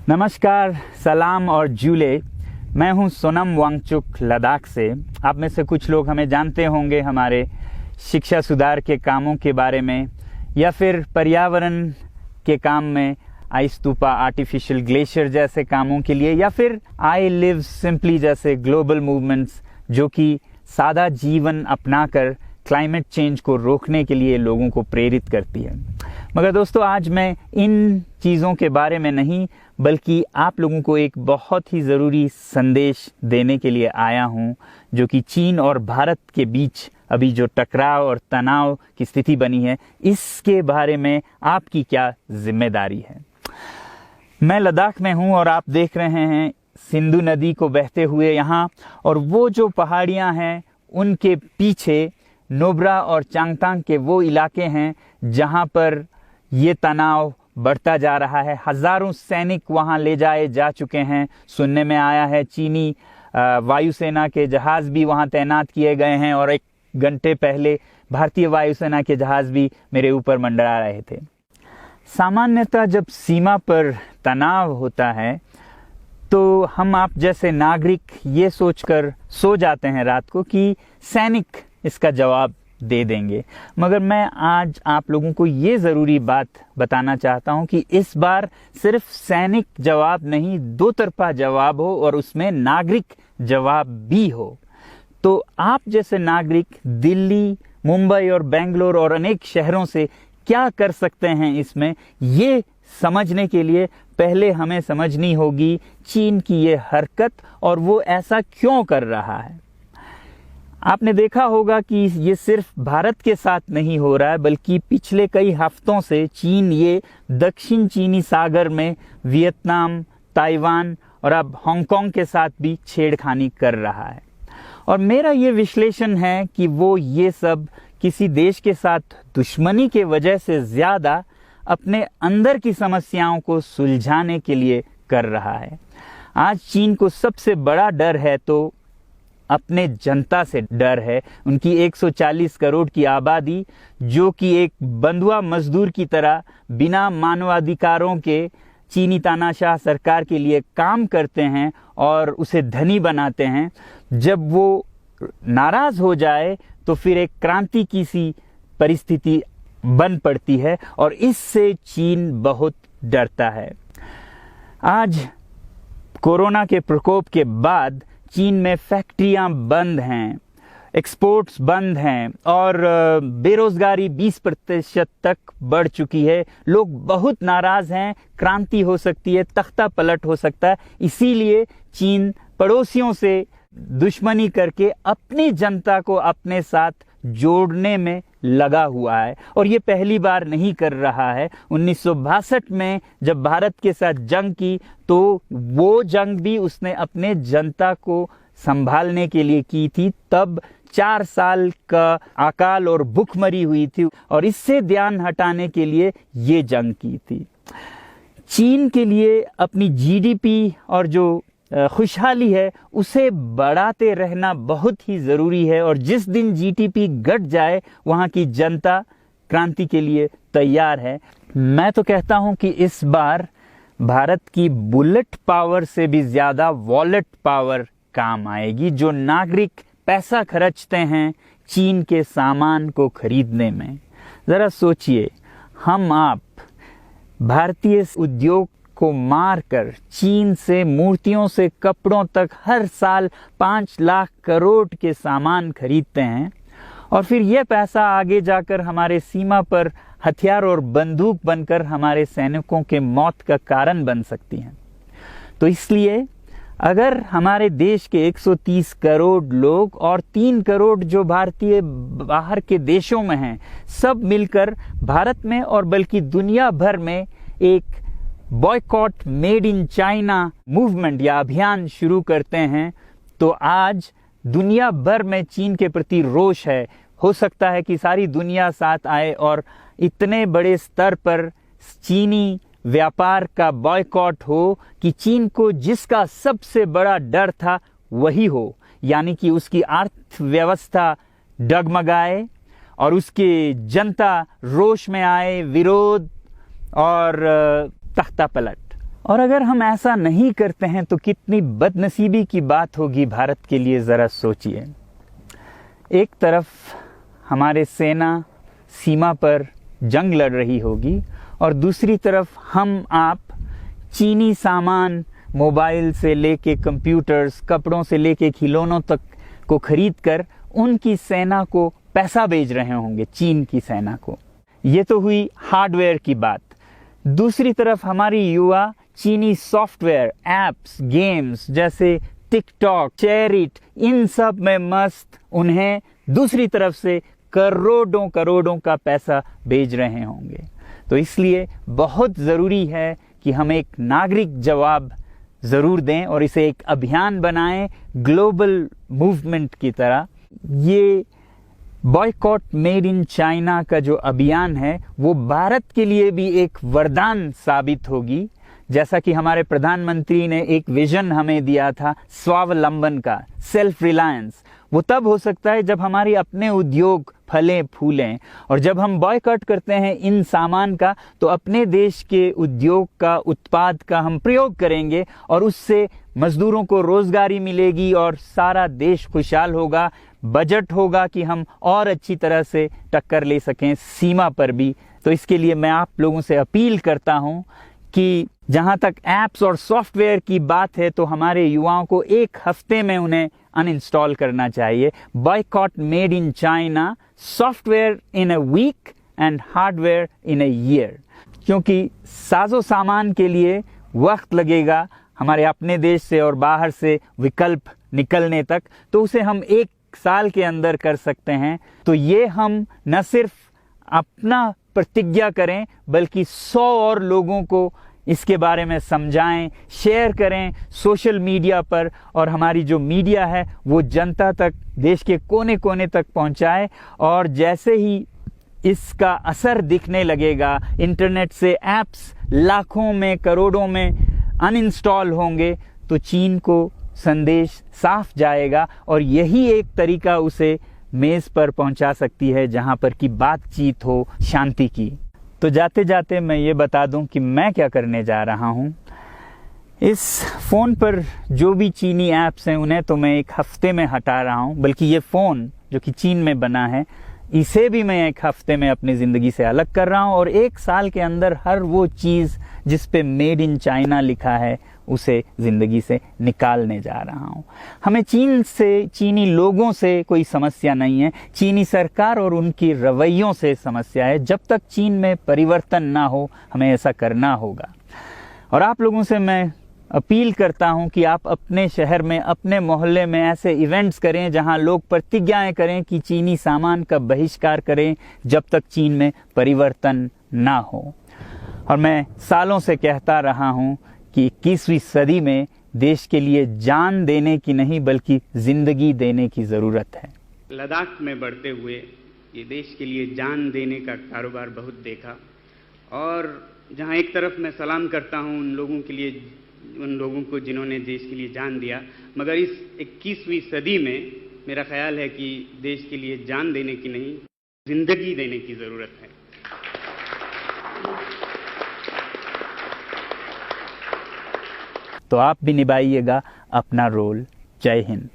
नमस्कार, सलाम और जूले। मैं हूं सोनम वांगचुक लद्दाख से। आप में से कुछ लोग हमें जानते होंगे हमारे शिक्षा सुधार के कामों के बारे में, या फिर पर्यावरण के काम में आइस स्तूपा, आर्टिफिशियल ग्लेशियर जैसे कामों के लिए, या फिर आई लिव सिंपली जैसे ग्लोबल मूवमेंट्स जो कि सादा जीवन अपनाकर क्लाइमेट चेंज को रोकने के लिए लोगों को प्रेरित करती है। मगर दोस्तों, आज मैं इन चीज़ों के बारे में नहीं बल्कि आप लोगों को एक बहुत ही ज़रूरी संदेश देने के लिए आया हूं, जो कि चीन और भारत के बीच अभी जो टकराव और तनाव की स्थिति बनी है, इसके बारे में आपकी क्या जिम्मेदारी है। मैं लद्दाख में हूं और आप देख रहे हैं सिंधु नदी को बहते हुए यहाँ, और वो जो पहाड़ियाँ हैं उनके पीछे नुब्रा और चांगतांग के वो इलाके हैं जहाँ पर ये तनाव बढ़ता जा रहा है। हजारों सैनिक वहाँ ले जाए जा चुके हैं। सुनने में आया है चीनी वायुसेना के जहाज भी वहाँ तैनात किए गए हैं, और एक घंटे पहले भारतीय वायुसेना के जहाज भी मेरे ऊपर मंडरा रहे थे। सामान्यतः जब सीमा पर तनाव होता है तो हम आप जैसे नागरिक ये सोचकर सो जाते हैं रात को कि सैनिक इसका जवाब दे देंगे। मगर मैं आज आप लोगों को ये ज़रूरी बात बताना चाहता हूं कि इस बार सिर्फ सैनिक जवाब नहीं, दो तरफा जवाब हो और उसमें नागरिक जवाब भी हो। तो आप जैसे नागरिक दिल्ली, मुंबई और बेंगलोर और अनेक शहरों से क्या कर सकते हैं इसमें, ये समझने के लिए पहले हमें समझनी होगी चीन की ये हरकत और वो ऐसा क्यों कर रहा है। आपने देखा होगा कि ये सिर्फ भारत के साथ नहीं हो रहा है, बल्कि पिछले कई हफ्तों से चीन ये दक्षिण चीनी सागर में वियतनाम, ताइवान और अब हांगकांग के साथ भी छेड़खानी कर रहा है। और मेरा ये विश्लेषण है कि वो ये सब किसी देश के साथ दुश्मनी के वजह से ज़्यादा अपने अंदर की समस्याओं को सुलझाने के लिए कर रहा है। आज चीन को सबसे बड़ा डर है तो अपने जनता से डर है। उनकी 140 करोड़ की आबादी, जो कि एक बंधुआ मजदूर की तरह बिना मानवाधिकारों के चीनी तानाशाह सरकार के लिए काम करते हैं और उसे धनी बनाते हैं। जब वो नाराज हो जाए तो फिर एक क्रांति की सी परिस्थिति बन पड़ती है, और इससे चीन बहुत डरता है। आज कोरोना के प्रकोप के बाद चीन में फैक्ट्रियां बंद हैं, एक्सपोर्ट्स बंद हैं और बेरोजगारी 20% तक बढ़ चुकी है। लोग बहुत नाराज हैं, क्रांति हो सकती है, तख्ता पलट हो सकता है। इसीलिए चीन पड़ोसियों से दुश्मनी करके अपनी जनता को अपने साथ जोड़ने में लगा हुआ है, और ये पहली बार नहीं कर रहा है। 1962 में जब भारत के साथ जंग की तो वो जंग भी उसने अपने जनता को संभालने के लिए की थी। तब 4 साल का अकाल और भूखमरी हुई थी, और इससे ध्यान हटाने के लिए ये जंग की थी। चीन के लिए अपनी जीडीपी और जो खुशहाली है उसे बढ़ाते रहना बहुत ही ज़रूरी है, और जिस दिन जीडीपी घट जाए वहाँ की जनता क्रांति के लिए तैयार है। मैं तो कहता हूँ कि इस बार भारत की बुलेट पावर से भी ज़्यादा वॉलेट पावर काम आएगी। जो नागरिक पैसा खर्चते हैं चीन के सामान को खरीदने में, ज़रा सोचिए, हम आप भारतीय उद्योग को मारकर चीन से मूर्तियों से कपड़ों तक हर साल 5 लाख करोड़ के सामान खरीदते हैं, और फिर यह पैसा आगे जाकर हमारे सीमा पर हथियार और बंदूक बनकर हमारे सैनिकों के मौत का कारण बन सकती हैं। तो इसलिए अगर हमारे देश के 130 करोड़ लोग और 3 करोड़ जो भारतीय बाहर के देशों में हैं, सब मिलकर भारत में और बल्कि दुनिया भर में एक boycott made in China movement या अभियान शुरू करते हैं, तो आज दुनिया भर में चीन के प्रति रोष है। हो सकता है कि सारी दुनिया साथ आए और इतने बड़े स्तर पर चीनी व्यापार का बॉयकॉट हो कि चीन को जिसका सबसे बड़ा डर था वही हो, यानी कि उसकी अर्थव्यवस्था डगमगाए और उसकी जनता रोष में आए, विरोध और तख्ता पलट। और अगर हम ऐसा नहीं करते हैं तो कितनी बदनसीबी की बात होगी भारत के लिए, ज़रा सोचिए। एक तरफ हमारे सेना सीमा पर जंग लड़ रही होगी और दूसरी तरफ हम आप चीनी सामान, मोबाइल से लेके कंप्यूटर्स, कपड़ों से लेके खिलौनों तक को खरीद कर उनकी सेना को पैसा भेज रहे होंगे, चीन की सेना को। ये तो हुई हार्डवेयर की बात। दूसरी तरफ हमारी युवा चीनी सॉफ्टवेयर, एप्स, गेम्स जैसे टिकटॉक, शेयरिट, इन सब में मस्त, उन्हें दूसरी तरफ से करोड़ों करोड़ों का पैसा भेज रहे होंगे। तो इसलिए बहुत ज़रूरी है कि हम एक नागरिक जवाब ज़रूर दें और इसे एक अभियान बनाएं, ग्लोबल मूवमेंट की तरह। ये बॉयकॉट मेड इन चाइना का जो अभियान है वो भारत के लिए भी एक वरदान साबित होगी। जैसा कि हमारे प्रधानमंत्री ने एक विजन हमें दिया था स्वावलंबन का, सेल्फ रिलायंस, वो तब हो सकता है जब हमारे अपने उद्योग फलें फूलें। और जब हम बॉयकॉट करते हैं इन सामान का तो अपने देश के उद्योग का, उत्पाद का हम प्रयोग करेंगे और उससे मजदूरों को रोजगारी मिलेगी और सारा देश खुशहाल होगा। बजट होगा कि हम और अच्छी तरह से टक्कर ले सकें सीमा पर भी। तो इसके लिए मैं आप लोगों से अपील करता हूं कि जहां तक ऐप्स और सॉफ्टवेयर की बात है तो हमारे युवाओं को एक हफ्ते में उन्हें अनइंस्टॉल करना चाहिए। Boycott made in China, software in a week and hardware in a year. क्योंकि साजो सामान के लिए वक्त लगेगा हमारे अपने देश से और बाहर से विकल्प निकलने तक, तो उसे हम 1 साल के अंदर कर सकते हैं। तो ये हम न सिर्फ अपना प्रतिज्ञा करें बल्कि 100 और लोगों को इसके बारे में समझाएं, शेयर करें सोशल मीडिया पर, और हमारी जो मीडिया है वो जनता तक, देश के कोने कोने तक पहुंचाए। और जैसे ही इसका असर दिखने लगेगा, इंटरनेट से ऐप्स लाखों में, करोड़ों में अनइंस्टॉल होंगे, तो चीन को संदेश साफ जाएगा और यही एक तरीका उसे मेज पर पहुंचा सकती है जहां पर की बातचीत हो शांति की। तो जाते जाते मैं ये बता दूं कि मैं क्या करने जा रहा हूं। इस फ़ोन पर जो भी चीनी ऐप्स हैं उन्हें तो मैं 1 हफ्ते में हटा रहा हूं, बल्कि ये फ़ोन जो कि चीन में बना है इसे भी मैं 1 हफ्ते में अपनी ज़िंदगी से अलग कर रहा हूं। और 1 साल के अंदर हर वो चीज़ जिस पे मेड इन चाइना लिखा है उसे ज़िंदगी से निकालने जा रहा हूं। हमें चीन से, चीनी लोगों से कोई समस्या नहीं है, चीनी सरकार और उनकी रवैयों से समस्या है। जब तक चीन में परिवर्तन ना हो हमें ऐसा करना होगा। और आप लोगों से मैं अपील करता हूं कि आप अपने शहर में, अपने मोहल्ले में ऐसे इवेंट्स करें जहां लोग प्रतिज्ञाएं करें कि चीनी सामान का बहिष्कार करें जब तक चीन में परिवर्तन ना हो। और मैं सालों से कहता रहा हूं कि 21वीं सदी में देश के लिए जान देने की नहीं बल्कि जिंदगी देने की ज़रूरत है। लद्दाख में बढ़ते हुए ये देश के लिए जान देने का कारोबार बहुत देखा, और जहां एक तरफ मैं सलाम करता हूं उन लोगों के लिए, उन लोगों को जिन्होंने देश के लिए जान दिया, मगर इस 21वीं सदी में मेरा ख्याल है कि देश के लिए जान देने की नहीं, जिंदगी देने की ज़रूरत है। तो आप भी निभाइएगा अपना रोल। जय हिंद।